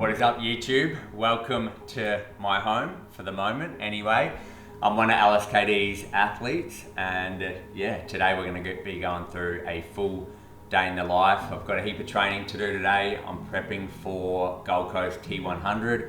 What is up, YouTube? Welcome to my home for the moment anyway. I'm one of LSKD's athletes, and today we're going to be going through a full day in the life. I've got a heap of training to do today. I'm prepping for Gold Coast T100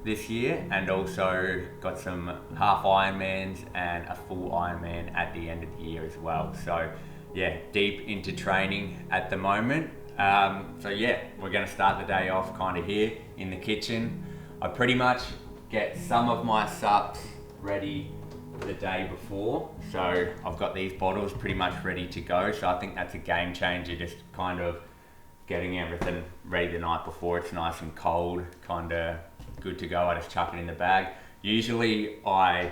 this year, and also got some half Ironmans and a full Ironman at the end of the year as well. So deep into training at the moment. We're going to start the day off kind of here in the kitchen. I pretty much get some of my sups ready the day before. So I've got these bottles pretty much ready to go. So I think that's a game changer, just kind of getting everything ready the night before. It's nice and cold, kind of good to go. I just chuck it in the bag. Usually I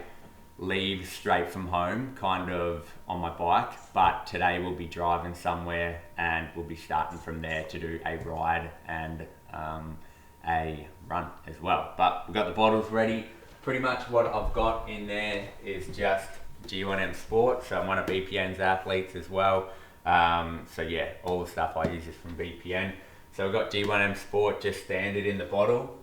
leave straight from home, kind of on my bike, but today we'll be driving somewhere and we'll be starting from there to do a ride and a run as well. But we've got the bottles ready. Pretty much what I've got in there is just G1M Sport, so I'm one of BPN's athletes as well. All the stuff I use is from BPN. So I've got G1M Sport just standard in the bottle,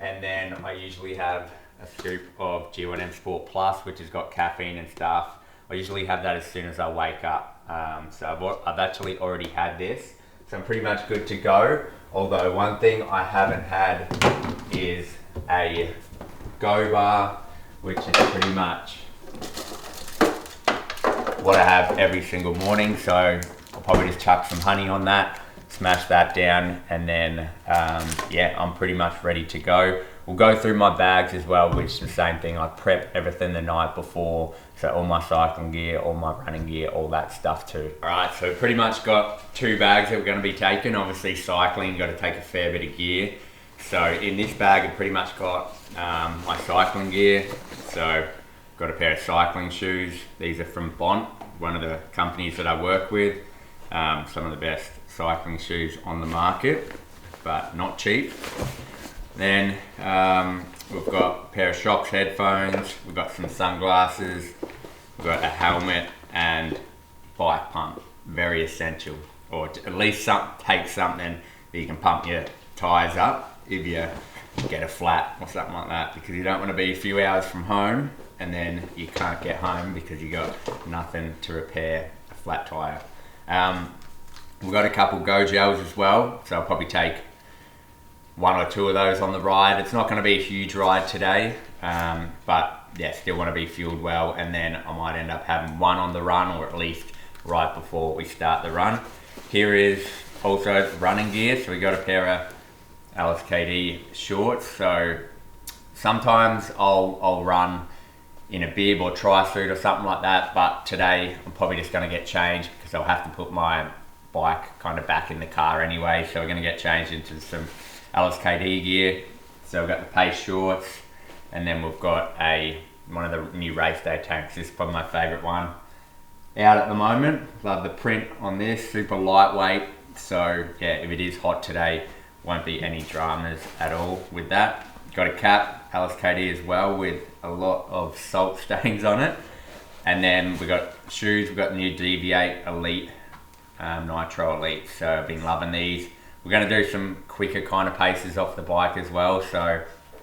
and then I usually have a scoop of G1M Sport Plus, which has got caffeine and stuff. I usually have that as soon as I wake up. I've actually already had this, so I'm pretty much good to go. Although one thing I haven't had is a Go Bar, which is pretty much what I have every single morning. So I'll probably just chuck some honey on that, smash that down, and then I'm pretty much ready to go. We'll go through my bags as well, which is the same thing. I prep everything the night before, so all my cycling gear, all my running gear, all that stuff too. Alright, so pretty much got 2 bags that we're going to be taking. Obviously cycling, got to take a fair bit of gear. So in this bag I've pretty much got my cycling gear. So got a pair of cycling shoes. These are from Bont, one of the companies that I work with. Some of the best cycling shoes on the market, but not cheap. Then we've got a pair of Shocks headphones, we've got some sunglasses, we've got a helmet and bike pump. Very essential, or at least take something that you can pump your tyres up if you get a flat or something like that, because you don't want to be a few hours from home and then you can't get home because you got nothing to repair a flat tyre. We've got a couple Go Gels as well, so I'll probably take 1 or 2 of those on the ride. It's not going to be a huge ride today, but still want to be fueled well, and then I might end up having 1 on the run, or at least right before we start the run. Here is also running gear, so we got a pair of LSKD shorts. So sometimes I'll run in a bib or tri-suit or something like that, but today I'm probably just going to get changed because I'll have to put my bike kind of back in the car anyway, so we're going to get changed into some LSKD gear. So we've got the Pace shorts, and then we've got one of the new race day tanks. This is probably my favourite one out at the moment. Love the print on this, super lightweight. So if it is hot today, won't be any dramas at all with that. Got a cap, LSKD as well, with a lot of salt stains on it. And then we got shoes. We've got the new DV8 Elite, Nitro Elite. So I've been loving these. We're going to do some quicker kind of paces off the bike as well. So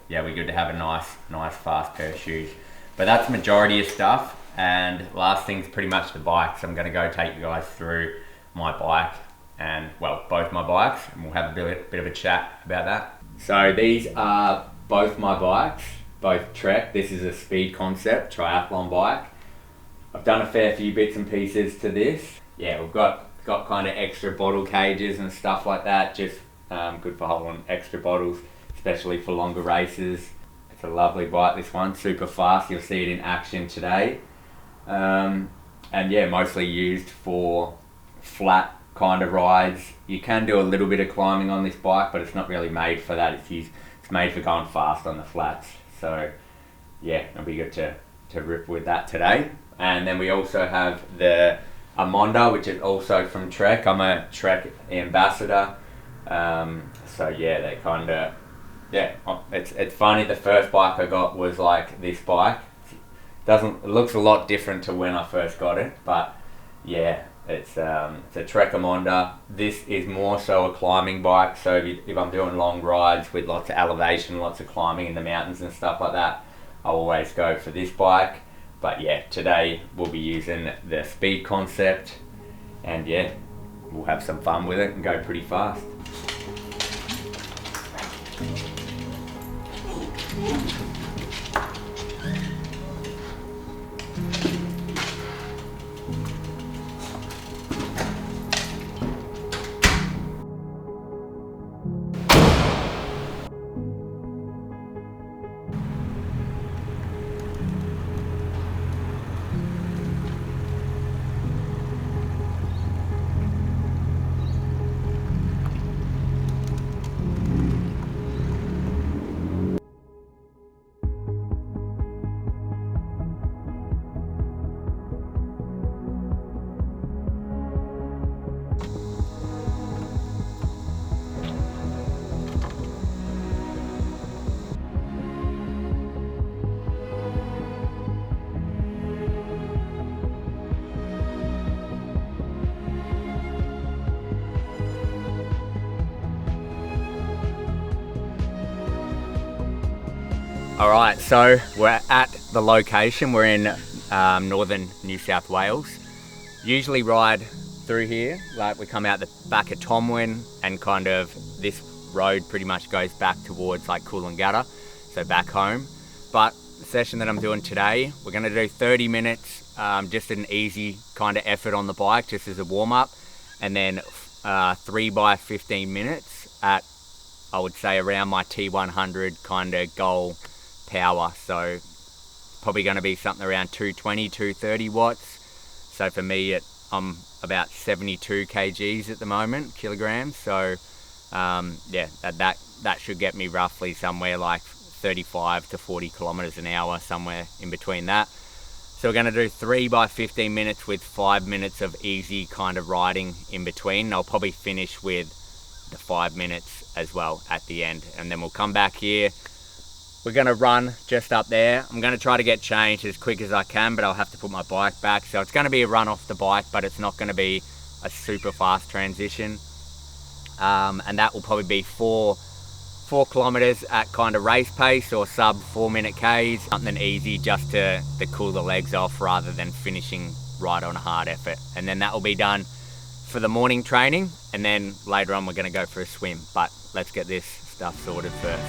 we're good to have a nice fast pair of shoes. But that's the majority of stuff. And last thing's pretty much the bike. So I'm going to go take you guys through my bike, and both my bikes, and we'll have a bit of a chat about that. So these are both my bikes, both Trek. This is a Speed Concept triathlon bike. I've done a fair few bits and pieces to this. We've got kind of extra bottle cages and stuff like that, just good for holding extra bottles, especially for longer races. It's a lovely bike, this one, super fast. You'll see it in action today. Mostly used for flat kind of rides. You can do a little bit of climbing on this bike, but it's not really made for that. It's made for going fast on the flats. So it'll be good to rip with that today. And then we also have the Amonda, which is also from Trek. I'm a Trek ambassador. They kind of, it's funny, the first bike I got was like this bike. It looks a lot different to when I first got it, but It's a Trekker. This is more so a climbing bike, so if I'm doing long rides with lots of elevation, lots of climbing in the mountains and stuff like that, I'll always go for this bike. But yeah, today we'll be using the Speed Concept, and yeah, we'll have some fun with it and go pretty fast. Alright, so we're at the location. We're in northern New South Wales. Usually ride through here, like we come out the back of Tomwin, and kind of this road pretty much goes back towards like Coolangatta, so back home. But the session that I'm doing today, we're going to do 30 minutes, just an easy kind of effort on the bike, just as a warm-up, and then 3 by 15 minutes at, I would say, around my T100 kind of goal power. So probably going to be something around 220, 230 watts. So for me, I'm about 72 kgs at the moment, kilograms. So yeah, that should get me roughly somewhere like 35 to 40 kilometers an hour, somewhere in between that. So we're going to do 3 by 15 minutes with 5 minutes of easy kind of riding in between. I'll probably finish with the 5 minutes as well at the end, and then we'll come back here. We're going to run just up there. I'm going to try to get changed as quick as I can, but I'll have to put my bike back. So it's going to be a run off the bike, but it's not going to be a super fast transition. And that will probably be 4 kilometers at kind of race pace or sub 4-minute Ks. Something easy just to cool the legs off rather than finishing right on a hard effort. And then that will be done for the morning training. And then later on, we're going to go for a swim. But let's get this stuff sorted first.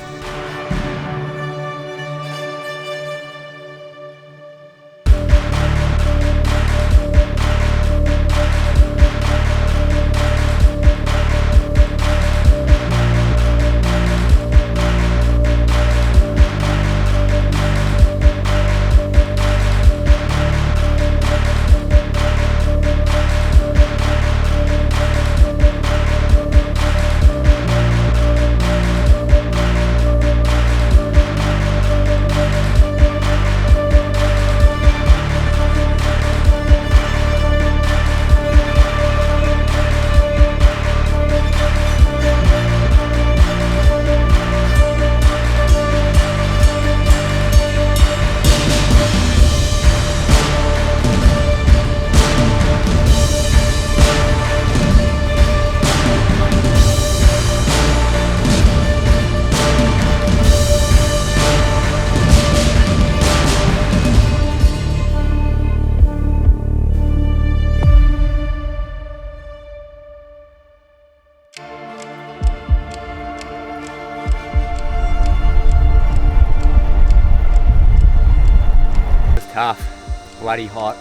Tough, bloody hot,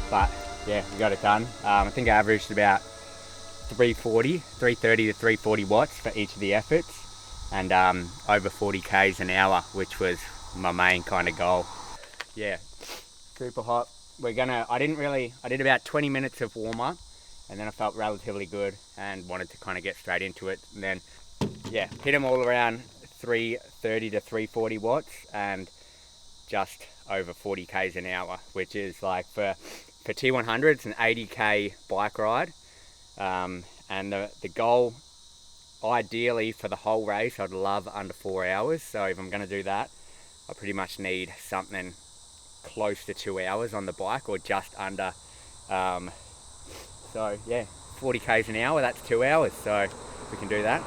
but yeah, we got it done. I think I averaged about 330 to 340 watts for each of the efforts, and over 40 Ks an hour, which was my main kind of goal. Yeah, super hot. I did about 20 minutes of warm up, and then I felt relatively good and wanted to kind of get straight into it. And then yeah, hit them all around 330 to 340 watts and just over 40 Ks an hour, which is like for T100, it's an 80K bike ride. And the goal, ideally for the whole race, I'd love under 4 hours. So if I'm going to do that, I pretty much need something close to 2 hours on the bike, or just under. So yeah, 40 k's an hour, that's 2 hours, so we can do that.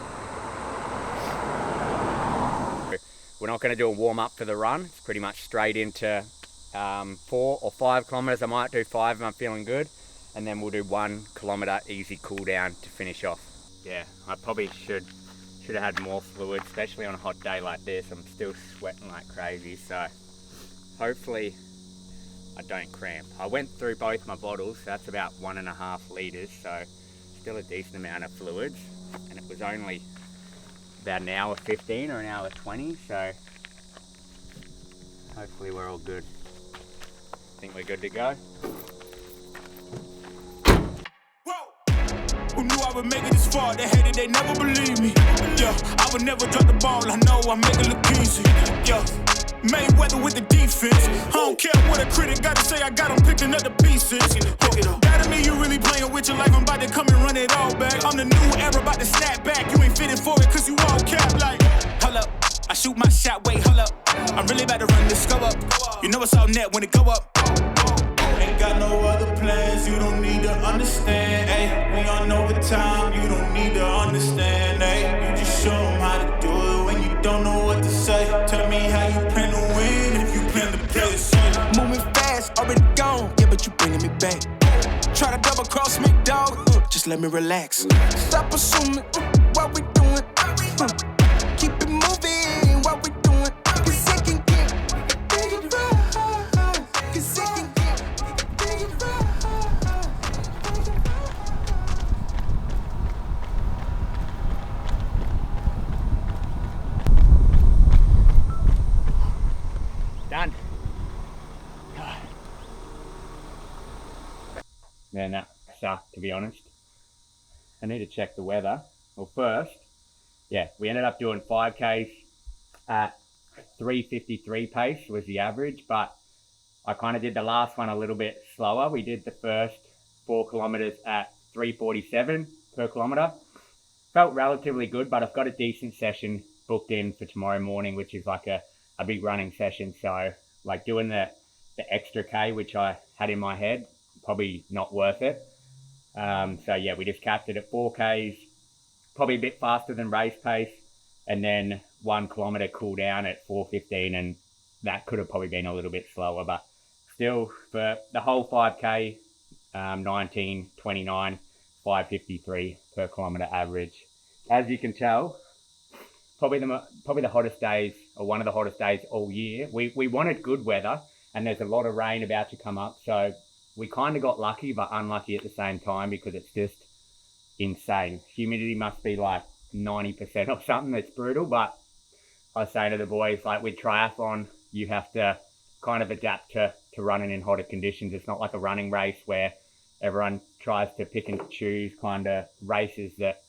We're not going to do a warm up for the run. It's pretty much straight into 4 or 5 kilometers. I might do 5 if I'm feeling good, and then we'll do 1 kilometer easy cool down to finish off. Yeah, I probably should have had more fluid, especially on a hot day like this. I'm still sweating like crazy, so hopefully I don't cramp. I went through both my bottles, so that's about 1.5 litres, so still a decent amount of fluids, and it was only about an hour 15 or an hour 20, so hopefully we're all good. I think we're good to go. Who knew I would make it this far? They hated, they never believed me. Yeah, I would never drop the ball. I know I make it look easy. Yeah, Mayweather with the defense. I don't care what a critic gotta say. I got them picking up the pieces. That me, you really playing with your life. I'm about to come and run it all back. I'm the new era, about to snap back. You ain't fitting for it, cause you all cap like. Hold up, I shoot my shot. Wait, hold up. I'm really about to run this go up. You know it's all net when it go up. Ain't got no other plans, you don't need to understand, ayy. We on overtime, you don't need to understand, ayy. You just show them how to do it when you don't know what to say. Tell me how you plan to win if you plan to play the same. Moving fast, already gone, yeah, but you bringing me back. Try to double cross me, dog, just let me relax. Stop assuming what we doing, keep it moving, what we doing. Cause it can get big rough, cause it can get big rough. Done. Man, that sucked, to be honest. I need to check the weather. Well, first, yeah, we ended up doing 5Ks at 3:53 pace was the average, but I kind of did the last one a little bit slower. We did the first 4 kilometers at 3:47 per kilometer. Felt relatively good, but I've got a decent session booked in for tomorrow morning, which is like a big running session. So like doing the extra K, which I had in my head, probably not worth it. So yeah, we just capped it at 4Ks, probably a bit faster than race pace, and then 1 kilometer cool down at 4:15, and that could have probably been a little bit slower, but still for the whole 5K, 19:29, 5:53 per kilometer average. As you can tell, probably the hottest days, or one of the hottest days all year. We wanted good weather, and there's a lot of rain about to come up, so we kind of got lucky but unlucky at the same time, because it's just insane. Humidity must be like 90% or something. It's brutal. But I was saying to the boys, like with triathlon, you have to kind of adapt to running in hotter conditions. It's not like a running race where everyone tries to pick and choose kind of races that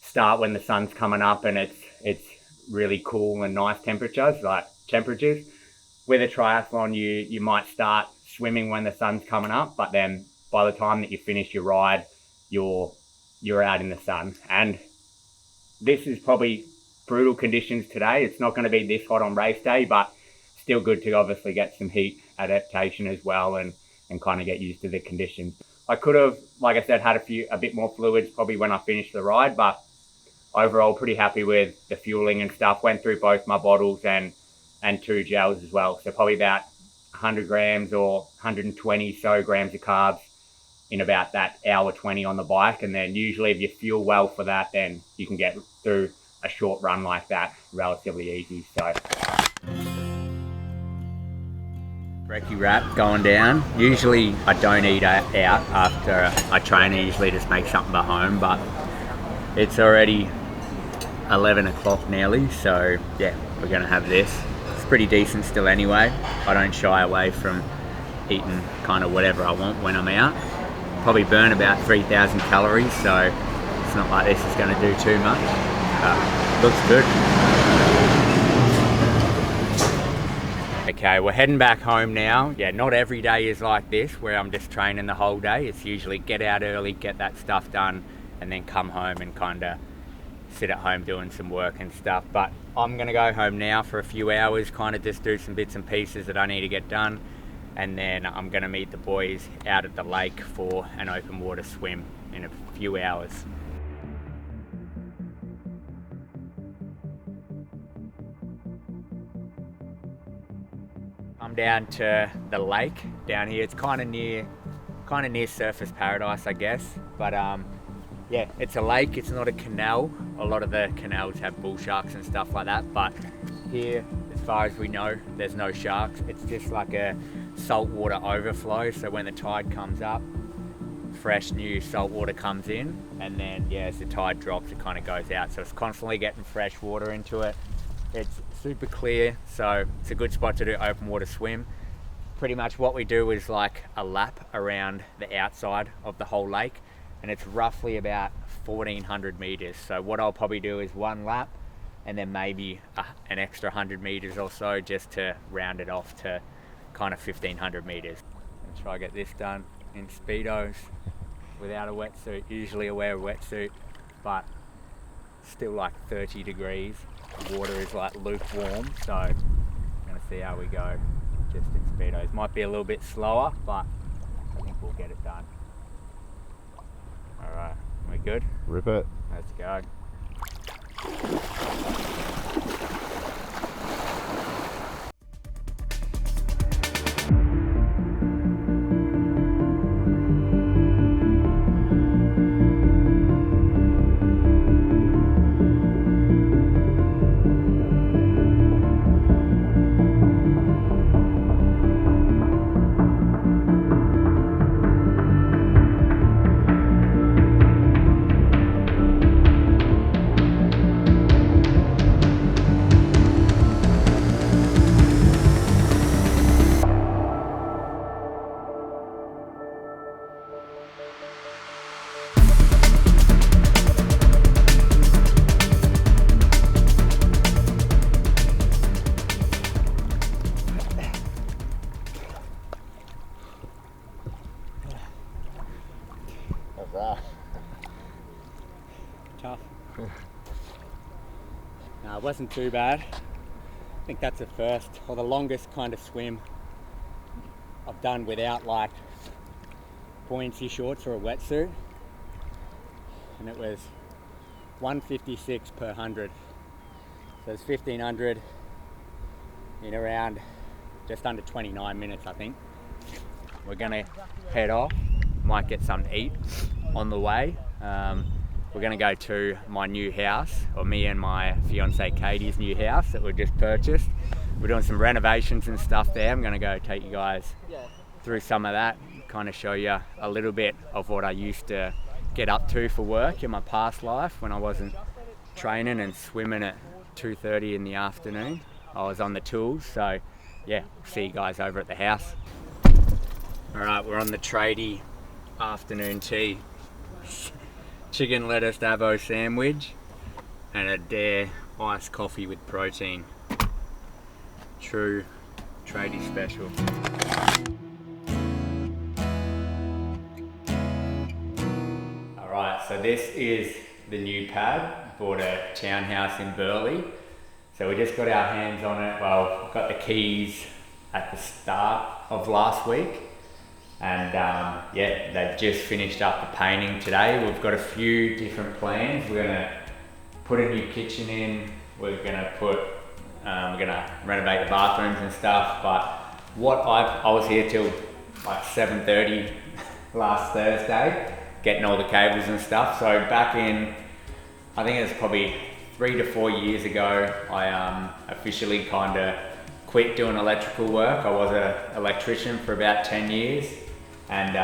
start when the sun's coming up and it's really cool and nice temperatures. With a triathlon, you might start swimming when the sun's coming up, but then by the time that you finish your ride, you're out in the sun. And this is probably brutal conditions today. It's not going to be this hot on race day, but still good to obviously get some heat adaptation as well, and kind of get used to the conditions. I could have, like I said, had a bit more fluids probably when I finished the ride, but overall pretty happy with the fueling and stuff. Went through both my bottles and 2 gels as well. So probably about 100 grams or 120 so grams of carbs in about that hour 20 on the bike. And then usually if you fuel well for that, then you can get through a short run like that relatively easy. So brekkie wrap going down. Usually I don't eat out after I train. I usually just make something at home, but it's already 11 o'clock nearly, so yeah, we're gonna have this. It's pretty decent still anyway. I don't shy away from eating kind of whatever I want when I'm out. Probably burn about 3,000 calories, so it's not like this is going to do too much. Looks good. Okay, we're heading back home now. Yeah, not every day is like this where I'm just training the whole day. It's usually get out early, get that stuff done, and then come home and kind of sit at home doing some work and stuff. But I'm going to go home now for a few hours, kind of just do some bits and pieces that I need to get done. and then I'm going to meet the boys out at the lake for an open water swim in a few hours. I'm down to the lake down here. It's kind of near Surfers Paradise, I guess, but yeah, it's a lake, it's not a canal. A lot of the canals have bull sharks and stuff like that, but here, as far as we know, there's no sharks. It's just like a saltwater overflow, so when the tide comes up, fresh new salt water comes in, and then yeah, as the tide drops, it kind of goes out, so it's constantly getting fresh water into it. It's super clear, so it's a good spot to do open water swim. Pretty much what we do is like a lap around the outside of the whole lake, and it's roughly about 1,400 meters. So what I'll probably do is one lap and then maybe an extra 100 meters or so, just to round it off to kind of 1,500 meters. And try to get this done in Speedos without a wetsuit. Usually I wear a wetsuit, but still like 30 degrees. The water is like lukewarm, so I'm gonna see how we go just in Speedos. Might be a little bit slower, but I think we'll get it done. All right, we good? Rip it. Let's go. Tough. No, it wasn't too bad. I think that's the first or the longest kind of swim I've done without like buoyancy shorts or a wetsuit, and it was 156 per 100. So it's 1,500 in around just under 29 minutes, I think. We're gonna head off, might get something to eat on the way. We're gonna go to my new house, or me and my fiance Katie's new house that we've just purchased. We're doing some renovations and stuff there. I'm gonna go take you guys through some of that, kind of show you a little bit of what I used to get up to for work in my past life when I wasn't training and swimming at 2:30 in the afternoon. I was on the tools, so yeah, see you guys over at the house. All right, we're on the tradie afternoon tea. Chicken lettuce avo sandwich and a Dare iced coffee with protein. True tradie special. Alright, so this is the new pad. Bought a townhouse in Burleigh. So we just got our hands on it. Well, got the keys at the start of last week. And yeah, they've just finished up the painting today. We've got a few different plans. We're gonna put a new kitchen in. We're gonna renovate the bathrooms and stuff. But I was here till like 7:30 last Thursday, getting all the cables and stuff. So back in, I think it was probably 3 to 4 years ago, I officially kind of quit doing electrical work. I was an electrician for about 10 years. And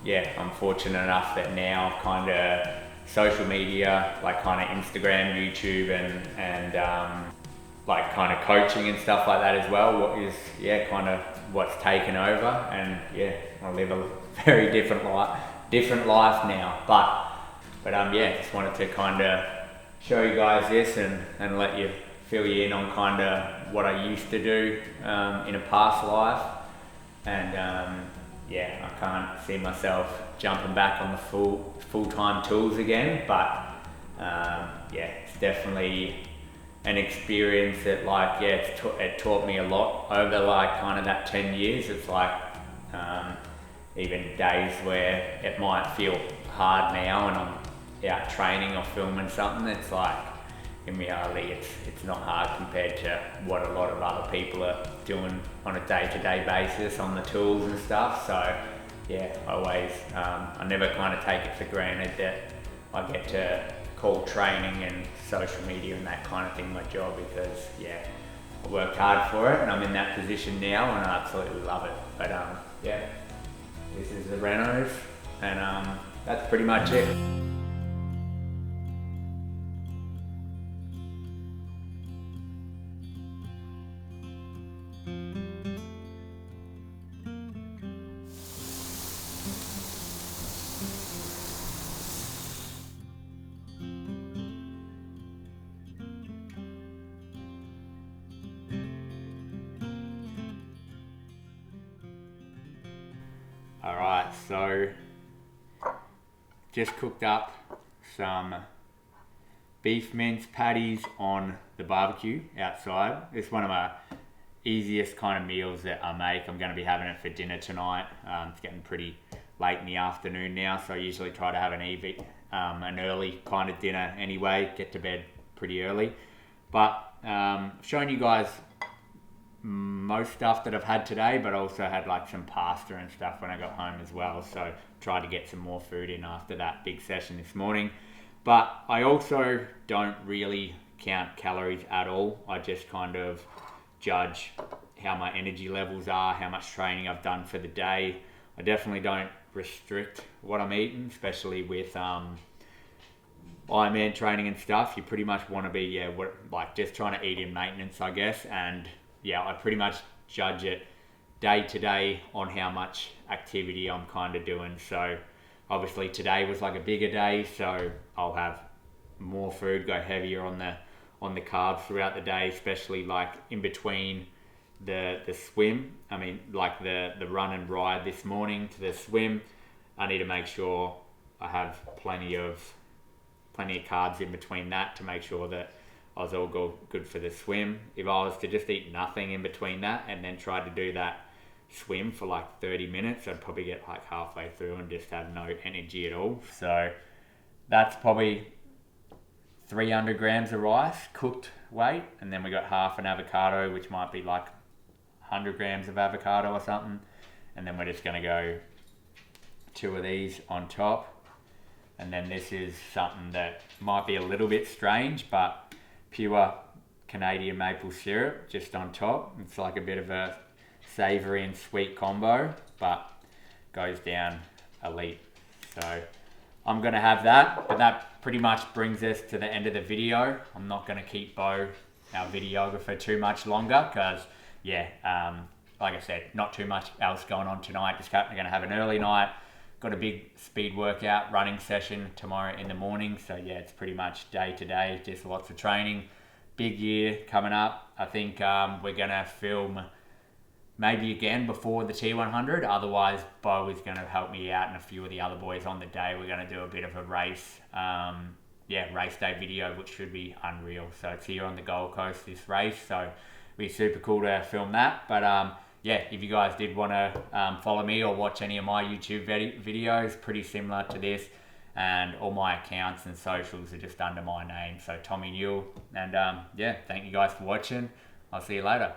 yeah, I'm fortunate enough that now kind of social media, like kind of Instagram, YouTube, and like kind of coaching and stuff like that as well, what is kind of what's taken over. And yeah, I live a very different life now. But yeah, just wanted to kind of show you guys this and let you fill you in on kind of what I used to do in a past life. And yeah, I can't see myself jumping back on the full-time tools again, but yeah, it's definitely an experience that like, yeah, it taught me a lot over like kind of that 10 years. It's like even days where it might feel hard now and I'm out training or filming something, it's like in reality it's not hard compared to what a lot of other people are doing on a day-to-day basis on the tools and stuff. So yeah, I never kind of take it for granted that I get to call training and social media and that kind of thing my job, because yeah, I worked hard for it and I'm in that position now and I absolutely love it. But yeah, this is the renos and that's pretty much it. Alright, so just cooked up some beef mince patties on the barbecue outside. It's one of my easiest kind of meals that I make. I'm going to be having it for dinner tonight. It's getting pretty late in the afternoon now, so I usually try to have an early kind of dinner anyway, get to bed pretty early. But showing you guys most stuff that I've had today, but also had like some pasta and stuff when I got home as well, so tried to get some more food in after that big session this morning. But I also don't really count calories at all. I just kind of judge how my energy levels are, how much training I've done for the day. I definitely don't restrict what I'm eating, especially with Ironman training and stuff. You pretty much want to be just trying to eat in maintenance, I guess. And yeah, I pretty much judge it day to day on how much activity I'm kind of doing. So obviously today was like a bigger day, so I'll have more food, go heavier on the carbs throughout the day, especially like in between the swim. I mean, like the run and ride this morning to the swim, I need to make sure I have plenty of carbs in between that to make sure that I was all good for the swim. If I was to just eat nothing in between that and then try to do that swim for like 30 minutes, I'd probably get like halfway through and just have no energy at all. So that's probably 300 grams of rice, cooked weight, and then we got half an avocado, which might be like 100 grams of avocado or something. And then we're just gonna go 2 of these on top. And then this is something that might be a little bit strange, but pure Canadian maple syrup just on top. It's like a bit of a savoury and sweet combo, but goes down elite. So I'm going to have that, but that pretty much brings us to the end of the video. I'm not going to keep Bo, our videographer, too much longer because, yeah, like I said, not too much else going on tonight. Just going to have an early night. Got a big speed workout running session tomorrow in the morning. So yeah, it's pretty much day to day, just lots of training. Big year coming up. I think we're going to film maybe again before the T100. Otherwise, Bo is going to help me out and a few of the other boys on the day. We're going to do a bit of a race, race day video, which should be unreal. So it's here on the Gold Coast, this race. So it'll be super cool to film that. But yeah, if you guys did want to follow me or watch any of my YouTube videos, pretty similar to this, and all my accounts and socials are just under my name, so Tommy Newell. And yeah, thank you guys for watching. I'll see you later.